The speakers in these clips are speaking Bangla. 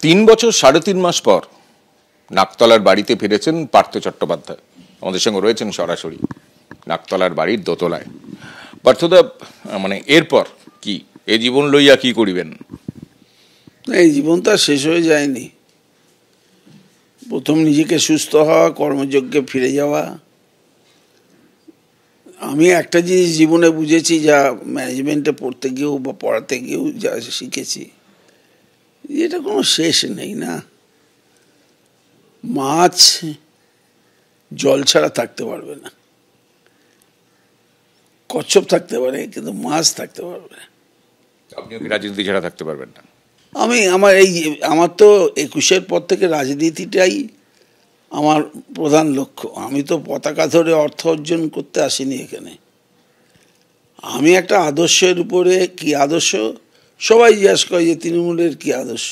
3 বছর 3.5 মাস পর নাকতলার বাড়িতে ফিরেছেন পার্থ চট্টোপাধ্যায়। আমাদের সঙ্গে রয়েছেন সরাসরি নাকতলার বাড়ির দোতলায়। পার্থদা, মানে এরপর কি এই জীবন লইয়া কি করিবেন? এই জীবন তো শেষ হয়ে যায়নি। প্রথম নিজেকে সুস্থ হওয়া, কর্মযজ্ঞে ফিরে যাওয়া। আমি একটা জিনিস জীবনে বুঝেছি, যা ম্যানেজমেন্টে পড়তে গিয়েও বা পড়াতে গিয়েও যা শিখেছি, এটা কোনো শেষ নেই না। মাছ জল ছাড়া থাকতে পারবে না, কচ্ছপ থাকতে পারে কিন্তু মাছ থাকতে পারবে না। আপনিও কি রাজনীতি ছাড়া থাকতে পারবেন না? আমার তো 21-এর পর থেকে রাজনীতিটাই আমার প্রধান লক্ষ্য। আমি তো পতাকা ধরে অর্থ অর্জন করতে আসিনি এখানে। আমি একটা আদর্শের উপরে, কি আদর্শ সবাই জিজ্ঞাসা করে যে তৃণমূলের কি আদর্শ।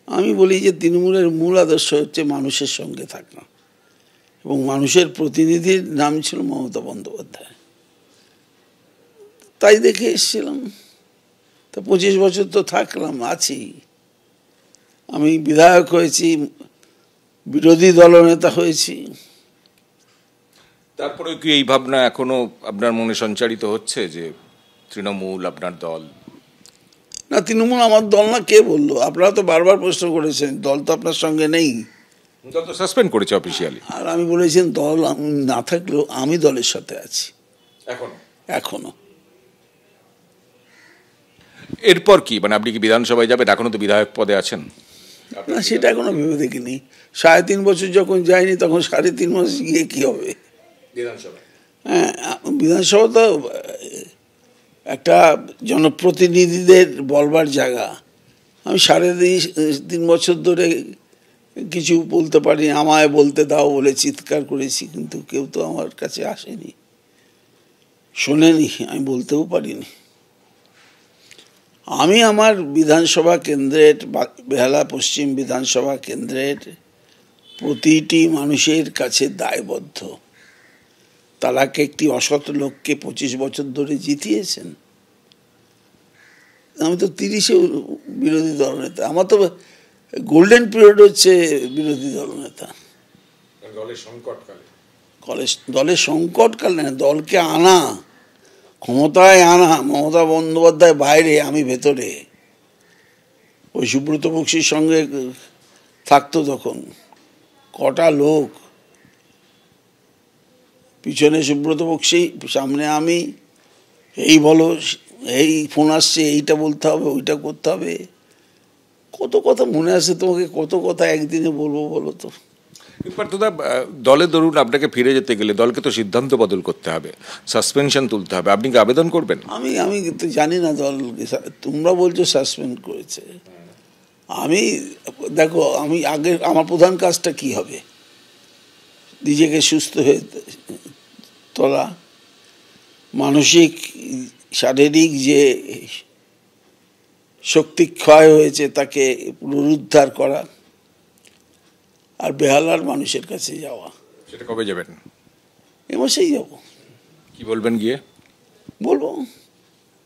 আমি বলি যে তৃণমূলের মূল আদর্শ হচ্ছে মানুষের সঙ্গে থাকা, এবং মানুষের প্রতিনিধির নাম ছিল মমতা বন্দ্যোপাধ্যায়। তাই দেখে এসেছিলাম। তা 25 বছর তো থাকলাম, আছি। আমি বিধায়ক হয়েছি, বিরোধী দলনেতা হয়েছি। তারপরে কি এই ভাবনা এখনো আপনার মনে সঞ্চারিত হচ্ছে যে তৃণমূল আপনার দল? না, তৃণমূল আমার দল না। কে বললো? আপনারা তো বারবার প্রশ্ন করেছেন, দল তো আপনার সঙ্গে নেই। দল তো সাসপেন্ড করেছে অফিসিয়ালি। আর আমি বলেছেন দল না থাকলেও আমি দলের সাথে আছি এখনো। এরপর কি, মানে আপনি কি বিধানসভায় যাবেন? এখনো তো বিধায়ক পদে আছেন। না, সেটা এখনো ভেবে দেখিনি। 3.5 বছর যখন যায়নি, তখন 3.5 মাস গিয়ে কি হবে বিধানসভায়? হ্যাঁ, বিধানসভা তো একটা জনপ্রতিনিধিদের বলবার জায়গা। আমি 3.5 বছর ধরে কিছু বলতে পারি, আমায় বলতে দাও বলে চিৎকার করেছি, কিন্তু কেউ তো আমার কাছে আসেনি, শোনেনি, আমি বলতেও পারিনি। আমি আমার বিধানসভা কেন্দ্রের, বেহালা পশ্চিম বিধানসভা কেন্দ্রের প্রতিটি মানুষের কাছে দায়বদ্ধ। তারা একটি অসৎ লোককে 25 বছর ধরে জিতিয়েছেন। আমি তো 30-এ বিরোধী দলনেতা। আমার তো গোল্ডেন পিরিয়ড হচ্ছে বিরোধী দলনেতা। দলের সংকটকালে দলকে আনা, ক্ষমতায় আনা। মমতা বন্দ্যোপাধ্যায় বাইরে, আমি ভেতরে। ওই সুব্রত বক্সির সঙ্গে থাকতো তখন কটা লোক, পিছনে সুব্রত বক্সি, সামনে আমি। এই বলো, এই ফোন আসছে, এইটা বলতে হবে, ওইটা করতে হবে। কত কথা মনে আছে তোমাকে? কত কথা একদিনে বলবো বলো তো? দলে ধরুন আপনাকে ফিরে যেতে গেলে দলকে তো সিদ্ধান্ত বদল করতে হবে, সাসপেনশন তুলতে হবে। আপনি কি আবেদন করবেন? আমি তো জানি না দল। তোমরা বলছো সাসপেন্ড করেছে। আমি দেখো, আমার প্রধান কাজটা কি হবে? নিজেকে সুস্থ হয়ে তোলা, মানসিক শারীরিক যে শক্তি ক্ষয় হয়েছে তাকে পুনরুদ্ধার করা, আর বেহালার মানুষের কাছে যাওয়া। সেটা কবে যাবেন? এ মাসেই যাব। কি বলবেন গিয়ে? বলবো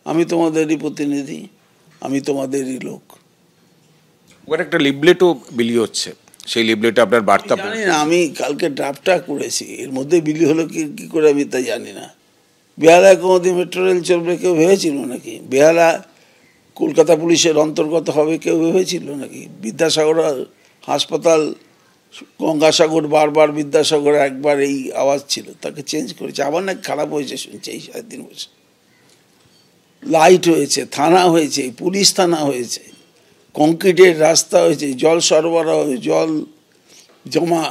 আমি তোমাদেরই প্রতিনিধি, আমি তোমাদেরই লোক। ওর একটা লিফলেটও বিলি হচ্ছে, সেই লিফলেটে আপনার বার্তা জানি না। আমি কালকে ড্রাফটটা করেছি, এর মধ্যে বিলি হলো কি করে আমি তা জানি না। বেহালায় কোনোদিন মেট্রো রেল চলবে কেউ ভেবেছিল নাকি? বেহালা কলকাতা পুলিশের অন্তর্গত হবে কেউ ভেবেছিল নাকি? বিদ্যাসাগর হাসপাতাল, গঙ্গাসাগর, বারবার বিদ্যাসাগর একবার এই আওয়াজ ছিল, তাকে চেঞ্জ করেছে। আবার না খারাপ হয়েছে শুনছে এই 3.5 বছর। লাইট হয়েছে, থানা হয়েছে, পুলিশ থানা হয়েছে, কংক্রিটের রাস্তা হয়েছে, জল সরবরাহ, জল জমা,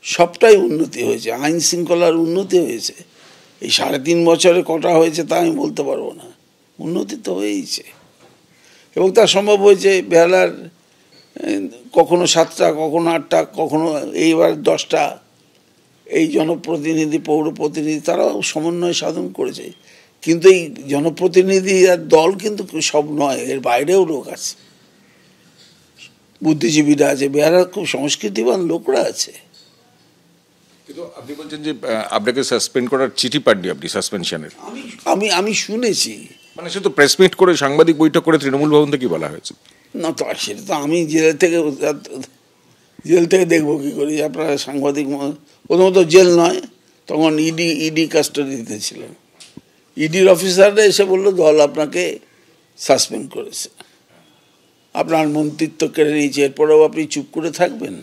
সবটাই উন্নতি হয়েছে। আইন শৃঙ্খলার উন্নতি হয়েছে। এই 3.5 বছরে কটা হয়েছে তা আমি বলতে পারবো না, উন্নতি তো হয়েইছে। এবং তা সম্ভব হয়েছে। বেহালার কখনো 7টা, কখনো 8টা, কখনো এইবার 10টা এই জনপ্রতিনিধি, পৌর প্রতিনিধি, তারাও সমন্বয় সাধন করেছে। কিন্তু এই জনপ্রতিনিধি আর দল কিন্তু সব নয়, এর বাইরেও লোক আছে, বুদ্ধিজীবীরা আছে, বেহালার খুব সংস্কৃতিবান লোকরা আছে। কিন্তু আপনি বলছেন যে আপনাকে সাসপেন্ড করার চিঠি পাননি আপনি, সাসপেনশনের? আমি শুনেছি। মানে সে তো প্রেস মিট করে, সাংবাদিক বৈঠক করে তৃণমূল ভবন থেকে বলা হয়েছে। না তো সেটা তো আমি জেল থেকে দেখবো কি করি? আপনারা সাংবাদিক, প্রথমত জেল নয়, তখন ইডি কাস্টাডিতে ছিলেন। ইডির অফিসাররা এসে বললো দল আপনাকে সাসপেন্ড করেছে, আপনার মন্ত্রিত্ব কেড়ে নিয়েছে, এরপরেও আপনি চুপ করে থাকবেন?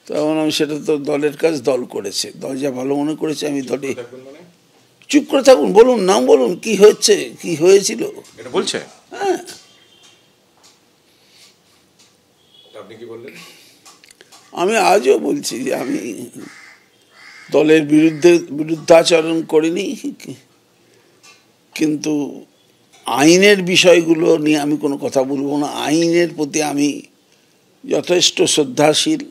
তখন আমি, সেটা তো দলের কাজ, দল করেছে, দল যা ভালো মনে করেছে আমি দলে চুপ করে থাকুন। বলুন, নাম বলুন, কি হচ্ছে, কি হয়েছিল এটা বলছে। হ্যাঁ, আপনি কি বললেন? আমি আজও বলছি যে আমি দলের বিরুদ্ধাচরণ করিনি, কিন্তু আইনের বিষয়গুলো নিয়ে আমি কোনো কথা বলবো না। আইনের প্রতি আমি যথেষ্ট শ্রদ্ধাশীল,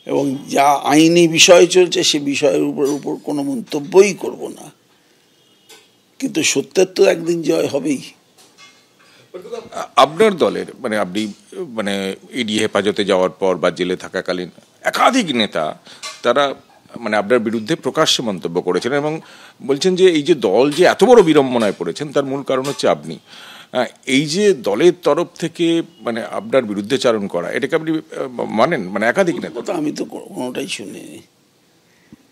এবং যা আইনি বিষয় চলছে সে বিষয়ের উপর কোনো মন্তব্যই করব না, কিন্তু সত্যের তো একদিন জয় হবেই। আপনার দলের মানে আপনি মানে ইডি হেফাজতে যাওয়ার পর বা জেলে থাকাকালীন একাধিক নেতা তারা মানে আপনার বিরুদ্ধে প্রকাশ্যে মন্তব্য করেছেন এবং বলছেন যে এই যে দল যে এত বড় বিড়ম্বনায় পড়েছেন তার মূল কারণ হচ্ছে আপনি। এই যে দলের তরফ থেকে মানে আপনার বিরুদ্ধে চারণ করা, এটাকে আপনি মানেন? মানে একাধিক নেতা। আমি তো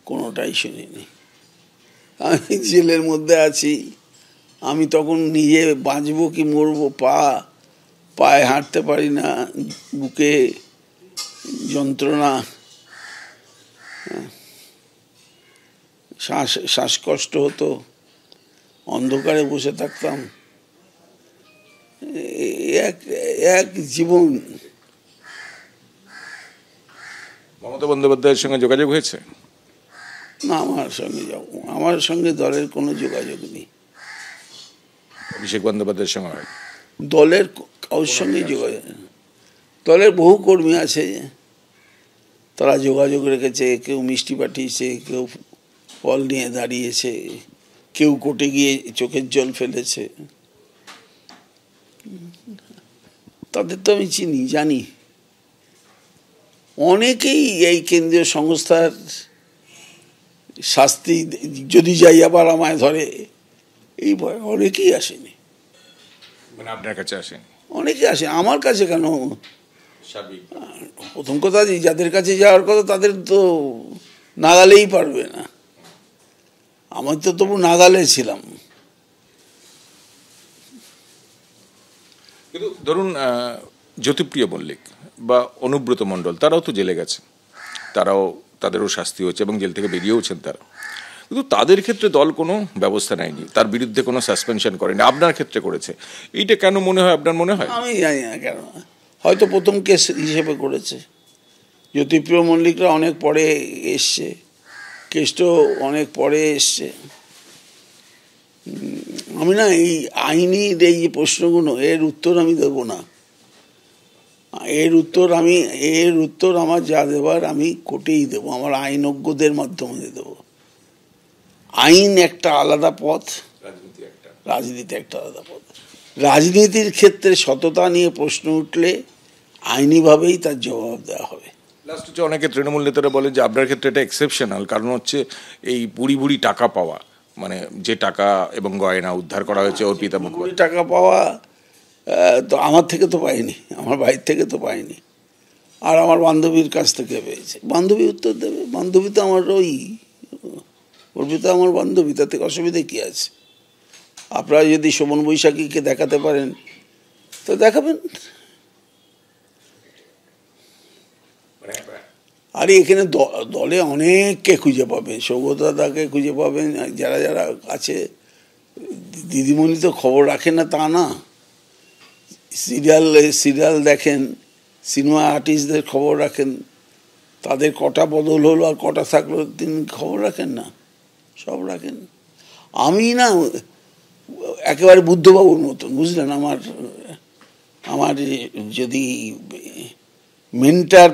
কোনোটাই শুনিনি। আমি জেলের মধ্যে আছি, আমি তখন নিজে বাঁচবো কি মরবো, পায়ে হাঁটতে পারি না, বুকে যন্ত্রণা, শ্বাসকষ্ট হতো, অন্ধকারে বসে থাকতাম, এক জীবন। মমতা বন্দ্যোপাধ্যায়ের সঙ্গে যোগাযোগ হয়েছে? না, আমার সঙ্গে দলের কোনো যোগাযোগ নেই। অভিষেক বন্দ্যোপাধ্যায়ের সঙ্গে হয়? দলের কারোর সঙ্গে যোগাযোগ, দলের বহু কর্মী আছে, তারা যোগাযোগ রেখেছে, কেউ মিষ্টি পাঠিয়েছে, কেউ ফল নিয়ে দাঁড়িয়েছে, কেউ কোর্টে গিয়ে চোখের জল ফেলেছে, তাদের তো আমি চিনি, জানি। অনেকেই এই কেন্দ্রীয় সংস্থার শাস্তি যদি যাই আবার আমায় ধরে, এই ভয়ে অনেকেই আসেনি। মানে আপনার কাছে আসেন? অনেকে আসে, আমার কাছে কেন? প্রথম কথা, যাদের কাছে যাওয়ার কথা তাদের তো নাগালেই পারবে না, আমি তো তবু নাগালে ছিলাম। কিন্তু ধরুন জ্যোতিপ্রিয় মল্লিক বা অনুব্রত মণ্ডল তারাও তো জেলে গেছে, তাদেরও শাস্তি হয়েছে এবং জেল থেকে বেরিয়েওছেন তারা, কিন্তু তাদের ক্ষেত্রে দল কোনো ব্যবস্থা নেয়নি, তার বিরুদ্ধে কোনো সাসপেনশন করেনি, আপনার ক্ষেত্রে করেছে। এইটা কেন মনে হয় আপনার মনে হয়? আমি জানি না কেন, হয়তো প্রথম কেস হিসেবে করেছে। জ্যোতিপ্রিয় মল্লিকরা অনেক পরে এসছে, কেসটাও অনেক পরে এসছে। আমি না এই আইনির এই যে প্রশ্নগুলো, এর উত্তর আমি দেব না। এর উত্তর আমার যা দেবার আমি কোর্টেই দেবো, আমার আইনজ্ঞদের মাধ্যমে দেবো। আইন একটা আলাদা পথ, রাজনীতি একটা আলাদা পথ। রাজনীতির ক্ষেত্রে সততা নিয়ে প্রশ্ন উঠলে আইনিভাবেই তার জবাব দেওয়া হবে। লাস্ট হচ্ছে অনেকে তৃণমূল নেতারা বলে যে আপনার ক্ষেত্রে এটা এক্সেপশনাল, কারণ হচ্ছে এই বুড়ি টাকা পাওয়া, মানে যে টাকা এবং গয়না উদ্ধার করা হয়েছে অর্পিতা মুখোপাধ্যায়। টাকা পাওয়া তো আমার থেকে তো পাইনি, আমার ভাইয়ের থেকে তো পাইনি, আর আমার বান্ধবীর কাছ থেকে পেয়েছে। বান্ধবী উত্তর দেবে, বান্ধবী তো আমার অর্পিতা আমার বান্ধবী, তাতে অসুবিধা কী আছে? আপনারা যদি শোভন বৈশাখীকে দেখাতে পারেন তো দেখাবেন। আরে এখানে দলে অনেককে খুঁজে পাবেন, সৌগতদাকে খুঁজে পাবেন, যারা যারা আছে। দিদিমণি তো খবর রাখেন না তা না, সিরিয়াল দেখেন, সিনেমা আর্টিস্টদের খবর রাখেন, তাদের কটা বদল হলো আর কটা থাকলো তিনি খবর রাখেন না? সব রাখেন। আমি না একেবারে বুদ্ধবাবুর মতন, বুঝলেন, আমার যদি মেন্টার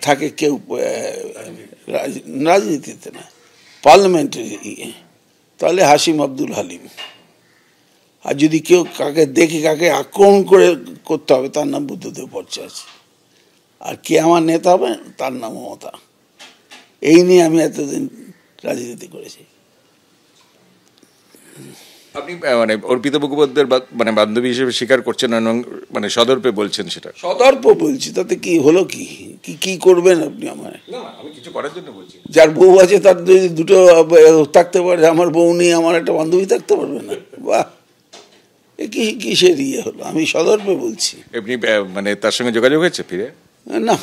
থাকে কেউ রাজনীতিতে না, পার্লামেন্টারি, তাহলে হাসিম আব্দুল হালিম। আর যদি কেউ কাকে দেখে কাকে আক্রমণ করতে হবে, তার নাম বুদ্ধদেব ভট্টাচার্য। আর কে আমার নেতা হবে, তার নাম মমতা। এই নিয়ে আমি এতদিন রাজনীতি করেছি। আপনি মানে অর্পিতা মুখোপাধ্যায়ের মানে বান্ধবী হিসেবে স্বীকার করছেন এবং মানে সদর্পে বলছেন সেটা? সদর্প বলছি, তাতে কি হলো, কি কি কি করবেন আপনি আমায়? না আমি কিছু করার জন্য বলছি। যার বউ আছে তার যদি দুটো থাকতে পারে, আমার বউ নেই আমার একটা বান্ধবী থাকতে পারবে না? বাহ, কি কিসের হলো? আমি সদর্পে বলছি। এমনি মানে তার সঙ্গে যোগাযোগ হয়েছে ফিরে? না,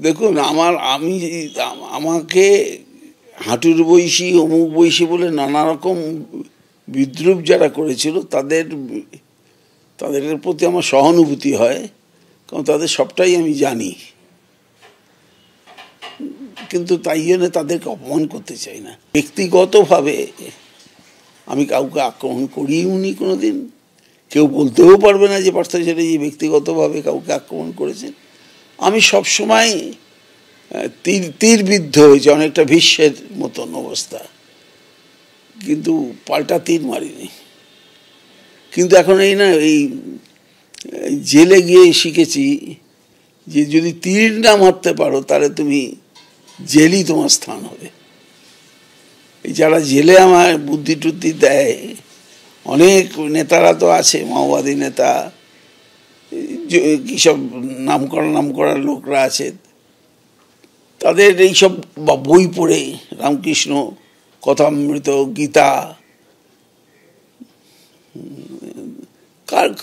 দেখুন আমাকে হাঁটুর বয়সী অমুক বয়সী বলে নানা রকম বিদ্রুপ যারা করেছিল তাদের প্রতি আমার সহানুভূতি হয়, কারণ তাদের সবটাই আমি জানি, কিন্তু তাই জন্য তাদেরকে অপমান করতে চাই না। ব্যক্তিগতভাবে আমি কাউকে আক্রমণ করিনি কোনোদিন, কেউ বলতেও পারবে না যে পার্থ চ্যাটার্জি ব্যক্তিগতভাবে কাউকে আক্রমণ করেছেন। আমি সবসময় তীরবিদ্ধ হয়েছে, অনেকটা ভীষ্মের মতন অবস্থা, কিন্তু পাল্টা তীর মারিনি। কিন্তু এখন এই জেলে গিয়ে শিখেছি যে যদি তীর না মারতে পারো তাহলে তুমি জেলই তোমার স্থান হবে। এই যারা জেলে আমার বুদ্ধি টুদ্ধি দেয়, অনেক নেতারা তো আছে, মাওবাদী নেতা, কিসব নাম করা লোকরা আছে, তাদের এইসব বই পড়ে রামকৃষ্ণ কথামৃত, গীতা,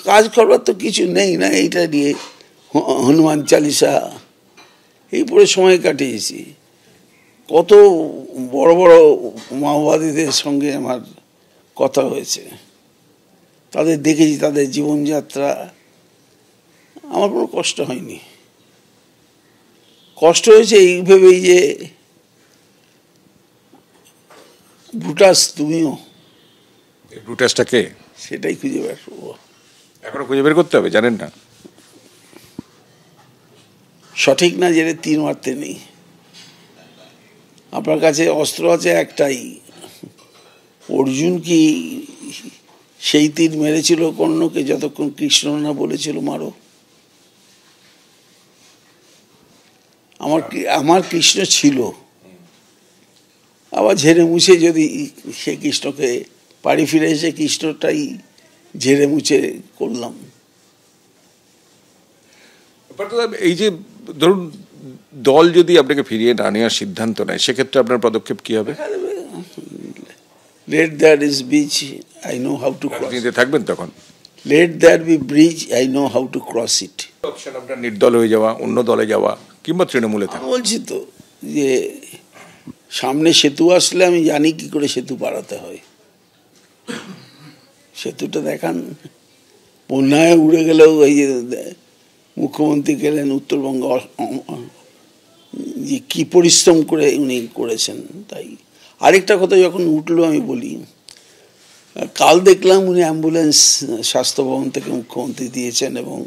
কাজ করবার তো কিছু নেই না, এইটা নিয়ে হনুমান চালিসা এই পড়ে সময় কাটিয়েছি। কত বড় বড় মাওবাদীদের সঙ্গে আমার কথা হয়েছে, তাদের দেখেছি, তাদের জীবনযাত্রা, আমার কোনো কষ্ট হয়নি। কষ্ট হয়েছে এই ভেবেই যে ব্রুটাস তুমিও। ব্রুটাসটা কে? সেটাই খুঁজে বের করবো, এখনো খুঁজে বের করতে হবে, জানেন না? সঠিক না জেনে তীর মারতে নেই। আপনার কাছে অস্ত্র আছে একটাই, অর্জুন কি সেই তীর মেরেছিল কর্ণকে যতক্ষণ কৃষ্ণ না বলেছিল মারো? আমার কৃষ্ণ ছিল, আবার ঝেড়ে মুছে যদি সে কৃষ্ণকে বাড়ি ফিরে এসে কৃষ্ণটাই ঝেড়ে মুছে করলাম। এই যে ধরুন দল যদি আপনাকে ফিরিয়ে না নেওয়ার সিদ্ধান্ত নেয়, সেক্ষেত্রে আপনার পদক্ষেপ কি হবে? Let there is bridge, I know how to cross. রাজনীতিতে থাকবেন তখন? Let there be bridge, I know how to cross it. Option আপনার নির্দল হয়ে যাওয়া, অন্য দলে যাওয়া, কিংবা তৃণমূলে থাকা। বলছি তো যে সামনে সেতু আসলে আমি জানি কি করে সেতু পারাতে হয়। সেতুটা দেখান, বন্যায় উড়ে গেলেও এই যে মুখ্যমন্ত্রী গেলেন উত্তরবঙ্গ, যে কি পরিশ্রম করে উনি করেছেন। তাই আরেকটা কথা যখন উঠলো আমি বলি, কাল দেখলাম উনি অ্যাম্বুলেন্স স্বাস্থ্য ভবন থেকে মুখ্যমন্ত্রী দিয়েছেন এবং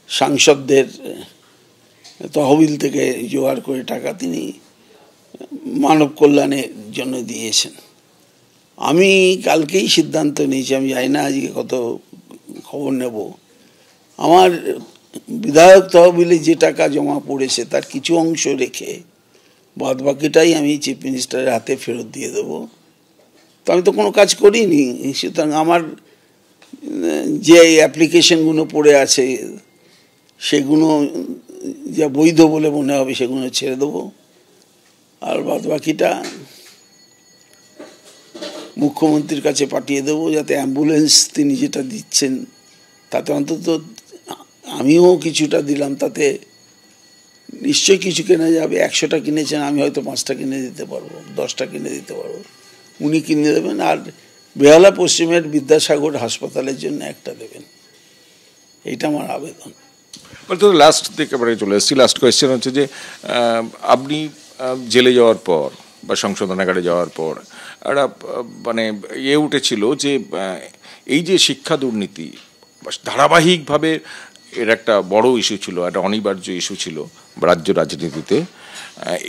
সাংসদদের তহবিল থেকে জোগাড় করে টাকা তিনি মানব কল্যাণের জন্য দিয়েছেন। আমি কালকেই সিদ্ধান্ত নিয়েছি, আমি জানি না আজকে কত খবর নেব, আমার বিধায়ক তহবিলে যে টাকা জমা পড়েছে তার কিছু অংশ রেখে বাদ বাকিটাই আমি চিফ মিনিস্টারের হাতে ফেরত দিয়ে দেবো। তো আমি তো কোনো কাজ করিনি, সুতরাং আমার যে অ্যাপ্লিকেশনগুলো পড়ে আছে সেগুলো যা বৈধ বলে মনে হবে সেগুলো ছেড়ে দেবো, আর বাদ বাকিটা মুখ্যমন্ত্রীর কাছে পাঠিয়ে দেবো, যাতে অ্যাম্বুলেন্স তিনি যেটা দিচ্ছেন তাতে অন্তত আমিও কিছুটা দিলাম, তাতে নিশ্চয়ই কিছু কেনা যাবে। 100টা কিনেছেন, আমি হয়তো 5টা কিনে দিতে পারবো, 10টা কিনে দিতে পারবো, উনি কিনে দেবেন। আর বেহালা পশ্চিমের বিদ্যাসাগর হাসপাতালের জন্য একটা দেবেন, এইটা আমার আবেদন। লাস্ট থেকে আমরা চলে এসেছি, লাস্ট কোয়েশ্চেন হচ্ছে যে আপনি জেলে যাওয়ার পর বা সংশোধনাগারে যাওয়ার পর একটা মানে উঠেছিল যে এই যে শিক্ষা দুর্নীতি ধারাবাহিকভাবে এর একটা বড় ইস্যু ছিল, একটা অনিবার্য ইস্যু ছিল রাজ্য রাজনীতিতে,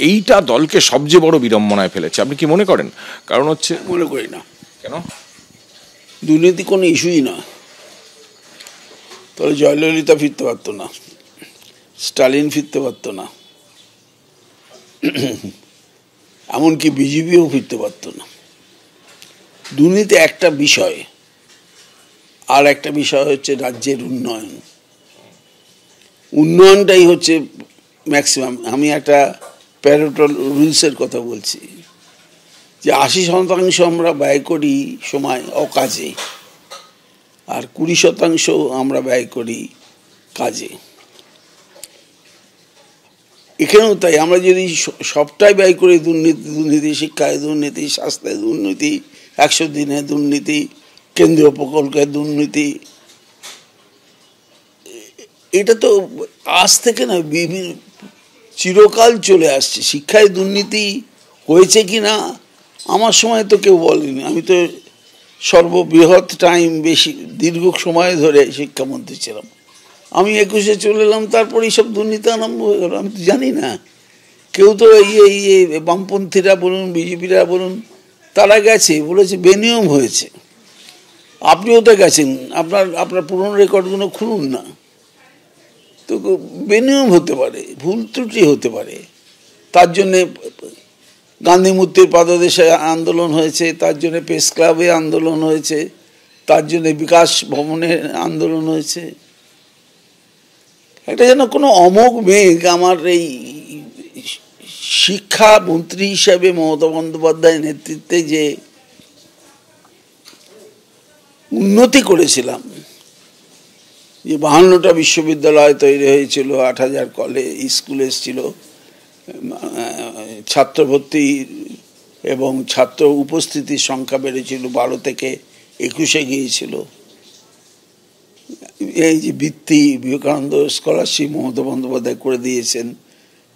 এইটা দলকে সবচেয়ে বড় বিড়ম্বনায় ফেলেছে। আপনি কি মনে করেন? কারণ হচ্ছে মনে করি না। কেন? দুর্নীতি কোনো ইস্যুই না, তাহলে জয়ললিতা ফিরতে পারতো না, স্টালিন ফিরতে পারতো না, এমনকি বিজেপিও ফিরতে পারতো না। দুর্নীতি একটা বিষয়, আর একটা বিষয় হচ্ছে রাজ্যের উন্নয়ন। উন্নয়নটাই হচ্ছে ম্যাক্সিমাম। আমি একটা প্যারেটোর রুলসের কথা বলছি, যে 80% আমরা ব্যয় করি সময় অকাজে, আর 20% আমরা ব্যয় করি কাজে। এখানেও তাই, আমরা যদি সবটাই ব্যয় করি দুর্নীতি, শিক্ষায় দুর্নীতি, স্বাস্থ্যে দুর্নীতি, 100 দিনে দুর্নীতি, কেন্দ্রীয় প্রকল্পের দুর্নীতি, এটা তো আজ থেকে না, চিরকাল চলে আসছে। শিক্ষায় দুর্নীতি হয়েছে কি না আমার সময় তো কেউ বলেনি। আমি তো সর্ববৃহৎ টাইম, বেশি দীর্ঘ সময় ধরে শিক্ষামন্ত্রী ছিলাম। আমি 21-এ চলে এলাম, তারপরে এইসব দুর্নীতি আরম্ভ হয়ে গেল। আমি তো জানি না। কেউ তো এই বামপন্থীরা বলুন, বিজেপিরা বলুন, তারা গেছে, বলেছে বেনিয়ম হয়েছে। আপনিও তো গেছেন, আপনার পুরনো রেকর্ডগুলো খুলুন না। তো বেনিয়ম হতে পারে, ভুল ত্রুটি হতে পারে। তার জন্যে গান্ধী মূর্তির পাদদেশে আন্দোলন হয়েছে, তার জন্য প্রেস ক্লাবে আন্দোলন হয়েছে, তার জন্য বিকাশ ভবনে আন্দোলন হয়েছে। এটা যেন কোনো অমোঘ মেঘ আমার এই শিক্ষামন্ত্রী হিসাবে মমতা বন্দ্যোপাধ্যায়ের নেতৃত্বে যে উন্নতি করেছিলাম, যে 52টা বিশ্ববিদ্যালয় তৈরি হয়েছিল, 8,000 স্কুল এসেছিল, ছাত্র ভর্তি এবং ছাত্র উপস্থিতির সংখ্যা বেড়েছিল, 12 থেকে 21-এ গিয়েছিল। এই যে বৃত্তি, বিবেকানন্দ স্কলারশিপ মমতা বন্দ্যোপাধ্যায় করে দিয়েছেন।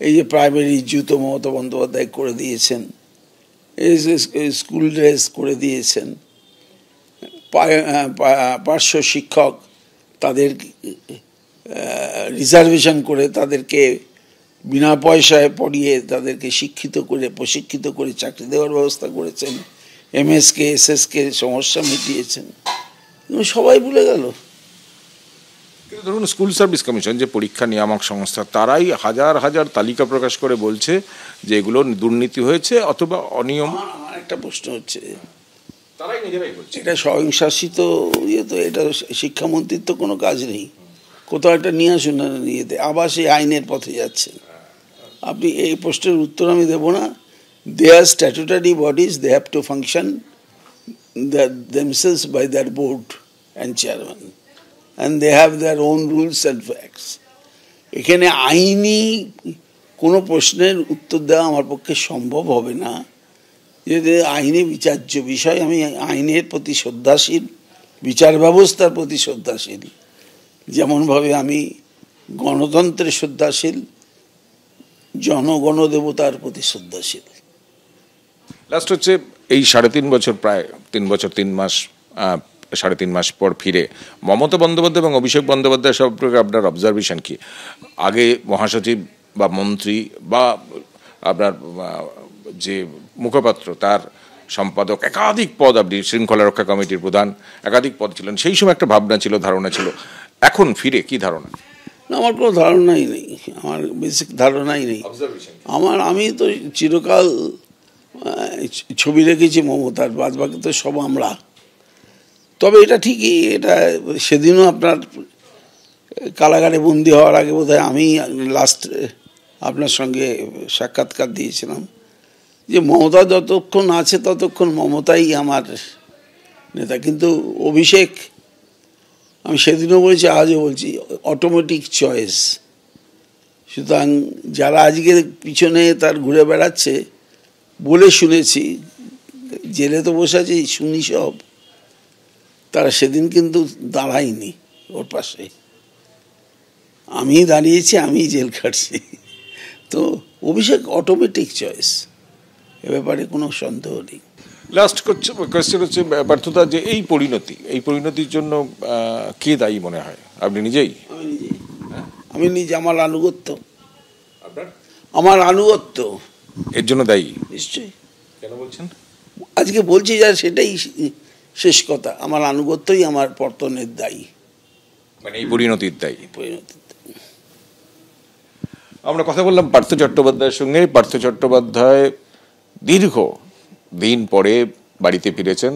এই যে প্রাইমারি জুতো মমতা বন্দ্যোপাধ্যায় করে দিয়েছেন। এই যে স্কুল ড্রেস করে দিয়েছেন। পার্শ্ব শিক্ষক, তাদের রিজার্ভেশন করে তাদেরকে বিনা পয়সায় পড়িয়ে তাদেরকে শিক্ষিত করে, প্রশিক্ষিত করে চাকরি দেওয়ার ব্যবস্থা করেছেন। এমএসকে, এসএসকে সমস্যা মিটিয়েছেন। সবাই ভুলে গেল। ধরুন, স্কুল সার্ভিস কমিশন যে পরীক্ষা নিয়ামক সংস্থা, তারাই হাজার হাজার তালিকা প্রকাশ করে বলছে যে এগুলো দুর্নীতি হয়েছে অথবা অনিয়ম। আমার একটা প্রশ্ন হচ্ছে, তারাই নিজেরাই বলছে এটা স্বয়ংশাসিত তো, এটা শিক্ষামন্ত্রীর তো কোনো কাজ নেই। কোথাও একটা নিয়ে আসুন না, নিয়েতে আবার সেই আইনের পথে যাচ্ছে। আপনি এই প্রশ্নের উত্তর আমি দেব না। They are statutory bodies, they have to function themselves by their board and chairman, and they have their own rules and facts. এখানে আইনি কোনো প্রশ্নের উত্তর দেওয়া আমার পক্ষে সম্ভব হবে না। যে আইনে বিচার্য বিষয়, আমি আইনের প্রতি শ্রদ্ধাশীল, বিচার ব্যবস্থার প্রতি শ্রদ্ধাশীল, যেমনভাবে আমি গণতন্ত্রের শ্রদ্ধাশীল, জনগণদেবতার প্রতি শ্রদ্ধাশীল। লাস্ট হচ্ছে এই 3.5 বছর, প্রায় 3 বছর 3 মাস, 3.5 মাস পর ফিরে মমতা বন্দ্যোপাধ্যায় এবং অভিষেক বন্দ্যোপাধ্যায় সম্পর্কে আপনার অবজারভেশন কি? আগে মহাসচিব বা মন্ত্রী বা আপনার যে মুখপাত্র, তার সম্পাদক, একাধিক পদ, আপনি শৃঙ্খলা রক্ষা কমিটির প্রধান, একাধিক পদ ছিলেন। সেই সময় একটা ভাবনা ছিল, ধারণা ছিল। এখন ফিরে কি ধারণা? আমার কোনো ধারণাই নেই, আমার বেসিক ধারণাই নেই। আমি তো চিরকাল ছবি রেখেছি মমতার, বাদবাকি তো সব আমরা। তবে এটা ঠিকই, এটা সেদিনও আপনার কারাগারে বন্দি হওয়ার আগে বোধহয় আমি লাস্ট আপনার সঙ্গে সাক্ষাৎকার দিয়েছিলাম যে মমতা যতক্ষণ আছে ততক্ষণ মমতাই আমার নেতা। কিন্তু অভিষেক, আমি সেদিনও বলছি, আজও বলছি, অটোমেটিক চয়েস। সুতরাং যারা আজকে পিছনে তার ঘুরে বেড়াচ্ছে বলে শুনেছি, জেলে তো বসে আছে শুনি সব, তারা সেদিন কিন্তু দাঁড়ায়নি ওর পাশে। আমি দাঁড়িয়েছি, আমি জেল খাটছি। তো অভিষেক অটোমেটিক চয়েস, এ ব্যাপারে কোনো সন্দেহ নেই। লাস্ট কোয়েশ্চেন হচ্ছে ব্যর্থতা, যে এই পরিণতির জন্য কে দায়ী মনে হয়? আপনি নিজেই? আমি নিজে, আমার আনুগত্য এর জন্য দায়ী। নিশ্চয়ই। কেন বলছেন? আজকে বলছি যা, সেটাই শেষ কথা। আমার আনুগত্যই আমার পতনের দায়ী, মানে এই পরিণতির দায়ী। আমরা কথা বললাম পার্থ চট্টোপাধ্যায়ের সঙ্গে। পার্থ চট্টোপাধ্যায় দীর্ঘ দিন পরে বাড়িতে ফিরেছেন।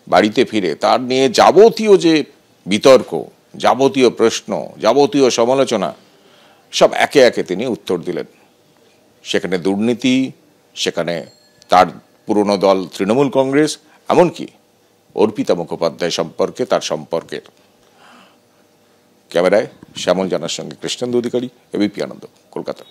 বাড়িতে ফিরে তার নিয়ে যাবতীয় যে বিতর্ক, যাবতীয় প্রশ্ন, যাবতীয় সমালোচনা সব একে একে তিনি উত্তর দিলেন। সেখানে দুর্নীতি, সেখানে তার পুরনো দল তৃণমূল কংগ্রেস, এমনকি অর্পিতা মুখোপাধ্যায় সম্পর্কে, তার সম্পর্কের। ক্যামেরায় শ্যামল জানার সঙ্গে কৃষ্ণেন্দু অধিকারী, এবিপি আনন্দ, কলকাতা।